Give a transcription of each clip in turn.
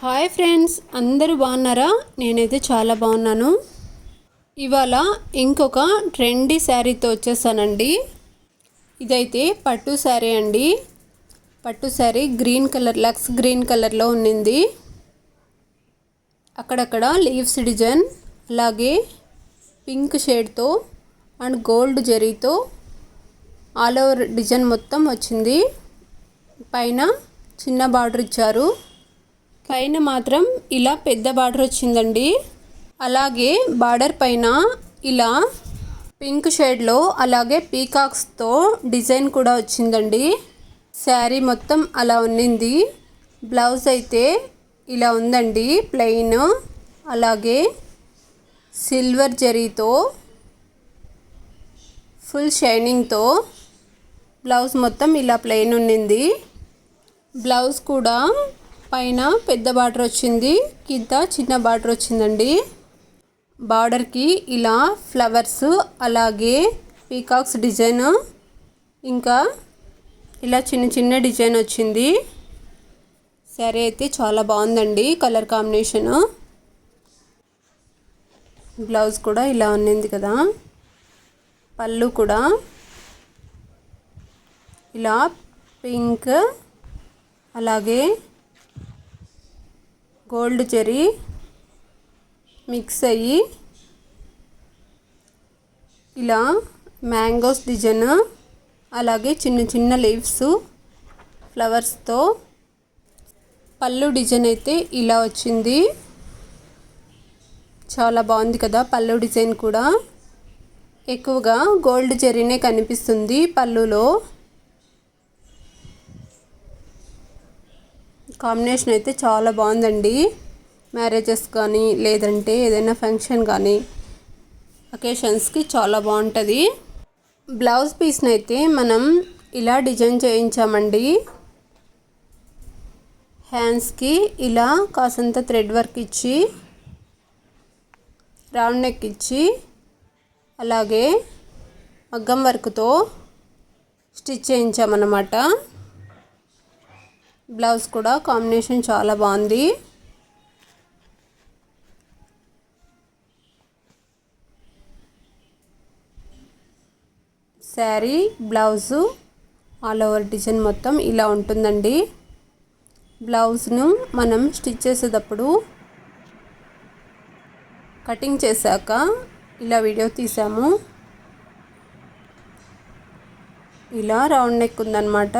Hi friends, అందరూ బాగున్నారా? నేనైతే చాలా బాగున్నాను. ఇవాళ ఇంకొక ట్రెండీ శారీతో వచ్చేసానండి. ఇదైతే పట్టు శారీ అండి. పట్టు శారీ గ్రీన్ కలర్, లక్స్ గ్రీన్ కలర్లో ఉన్నింది. అక్కడక్కడ లీవ్స్ డిజైన్, అలాగే పింక్ షేడ్తో అండ్ గోల్డ్ జరీతో ఆల్ ఓవర్ డిజైన్ మొత్తం వచ్చింది. పైన చిన్న బార్డర్ ఇచ్చారు, పైన మాత్రం ఇలా పెద్ద బార్డర్ వచ్చిందండి. అలాగే బార్డర్ పైన ఇలా పింక్ షేడ్లో అలాగే పీకాక్స్తో డిజైన్ కూడా వచ్చిందండి. శారీ మొత్తం అలా ఉన్నింది. బ్లౌజ్ అయితే ఇలా ఉందండి, ప్లెయిన్. అలాగే సిల్వర్ జరీతో ఫుల్ షైనింగ్తో బ్లౌజ్ మొత్తం ఇలా ప్లెయిన్ ఉన్నింది. బ్లౌజ్ కూడా పైన పెద్ద బార్డర్ వచ్చింది, కింద చిన్న బార్డర్ వచ్చిందండి. బార్డర్కి ఇలా ఫ్లవర్స్, అలాగే పీకాక్స్ డిజైన్, ఇంకా ఇలా చిన్న చిన్న డిజైన్ వచ్చింది. శారీ అయితే చాలా బాగుందండి, కలర్ కాంబినేషను. బ్లౌజ్ కూడా ఇలా ఉన్నింది కదా. పళ్ళు కూడా ఇలా పింక్, అలాగే గోల్డ్ జరీ మిక్స్ అయ్యి ఇలా మ్యాంగోస్ డిజైన్, అలాగే చిన్న చిన్న లీవ్స్ ఫ్లవర్స్తో పళ్ళు డిజైన్ అయితే ఇలా వచ్చింది. చాలా బాగుంది కదా. పళ్ళు డిజైన్ కూడా ఎక్కువగా గోల్డ్ జరీనే కనిపిస్తుంది పళ్ళులో. కాంబినేషన్ అయితే చాలా బాగుందండి. మ్యారేజెస్ కానీ లేదంటే ఏదైనా ఫంక్షన్ కానీ అకేషన్స్కి చాలా బాగుంటుంది. బ్లౌజ్ పీస్ని అయితే మనం ఇలా డిజైన్ చేయించామండి. హ్యాండ్స్కి ఇలా కాసంత థ్రెడ్ వర్క్ ఇచ్చి, రౌండ్ నెక్ ఇచ్చి, అలాగే మగ్గం వర్క్తో స్టిచ్ చేయించామన్నమాట. బ్లౌజ్ కూడా కాంబినేషన్ చాలా బాగుంది. Sari blouse all over design మొత్తం ఇలా ఉంటుందండి. బ్లౌజ్ను మనం స్టిచ్ చేసేటప్పుడు కటింగ్ చేశాక ఇలా వీడియో తీసాము. ఇలా రౌండ్ నెక్ ఉందన్నమాట.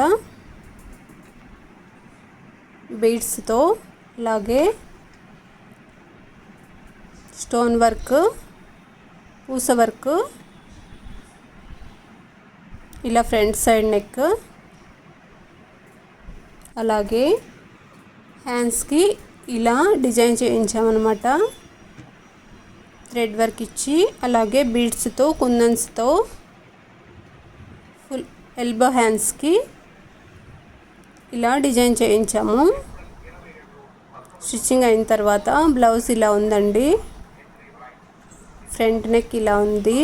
బీడ్స్తో, అలాగే స్టోన్ వర్క్, పూస వర్క్, ఇలా ఫ్రంట్ సైడ్ నెక్, అలాగే హ్యాండ్స్కి ఇలా డిజైన్ చేయించామన్నమాట. థ్రెడ్ వర్క్ ఇచ్చి, అలాగే బీడ్స్తో, కుందన్స్తో ఫుల్ ఎల్బో హ్యాండ్స్కి ఇలా డిజైన్ చేయించాము. స్టిచ్చింగ్ అయిన తర్వాత బ్లౌజ్ ఇలా ఉందండి. ఫ్రంట్ నెక్ ఇలా ఉంది,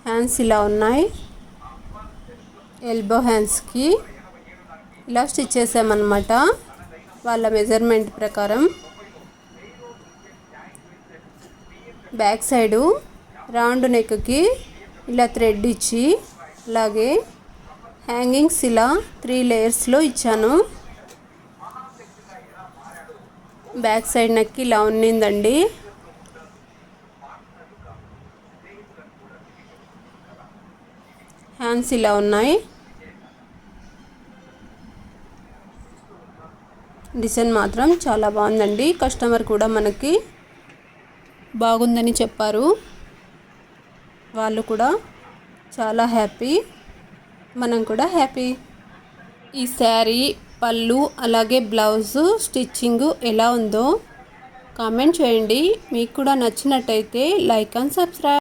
హ్యాండ్స్ ఇలా ఉన్నాయి. ఎల్బో హ్యాండ్స్కి ఇలా స్టిచ్ చేసామన్నమాట వాళ్ళ మెజర్మెంట్ ప్రకారం. బ్యాక్ సైడు రౌండ్ నెక్కి ఇలా థ్రెడ్ ఇచ్చి, అలాగే హ్యాంగింగ్స్ ఇలా 3 లేయర్స్లో ఇచ్చాను. బ్యాక్ సైడ్ నెక్ ఇలా ఉన్నిందండి. హ్యాండ్స్ ఇలా ఉన్నాయి. డిజైన్ మాత్రం చాలా బాగుందండి. కస్టమర్ కూడా మనకి బాగుందని చెప్పారు. వాళ్ళు కూడా చాలా హ్యాపీ, మనం కూడా హ్యాపీ. ఈ శారీ పళ్ళు అలాగే బ్లౌజు స్టిచ్చింగ్ ఎలా ఉందో కామెంట్ చేయండి. మీకు కూడా నచ్చినట్టయితే లైక్ అండ్ సబ్స్క్రైబ్.